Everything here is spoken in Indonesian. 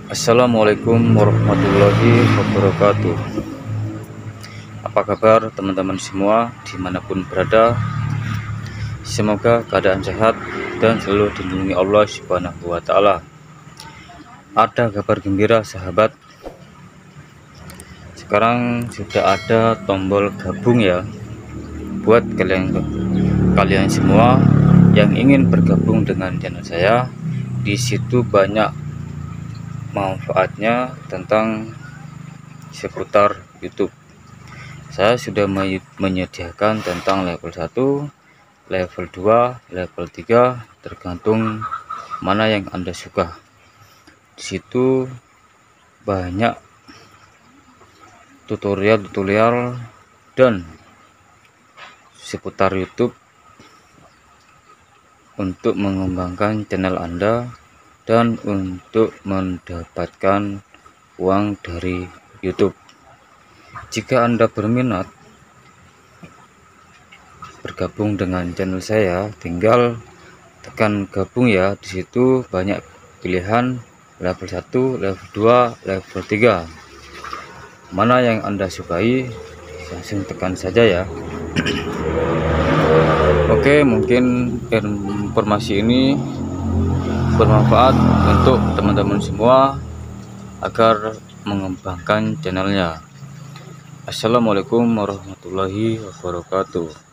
Assalamualaikum warahmatullahi wabarakatuh. Apa kabar teman-teman semua dimanapun berada? Semoga keadaan sehat dan selalu dilindungi Allah Subhanahu wa Ta'ala. Ada kabar gembira sahabat, sekarang sudah ada tombol gabung ya, buat kalian semua yang ingin bergabung dengan channel saya. Di situ banyak manfaatnya tentang seputar YouTube. Saya sudah menyediakan tentang level 1, level 2, level 3, tergantung mana yang Anda suka. Di situ banyak tutorial dan seputar YouTube untuk mengembangkan channel Anda dan untuk mendapatkan uang dari YouTube. Jika Anda berminat bergabung dengan channel saya, tinggal tekan gabung ya. Di situ banyak pilihan level 1, level 2, level 3. Mana yang Anda sukai, langsung tekan saja ya. Oke, mungkin informasi ini bermanfaat untuk teman-teman semua agar mengembangkan channelnya. Assalamualaikum warahmatullahi wabarakatuh.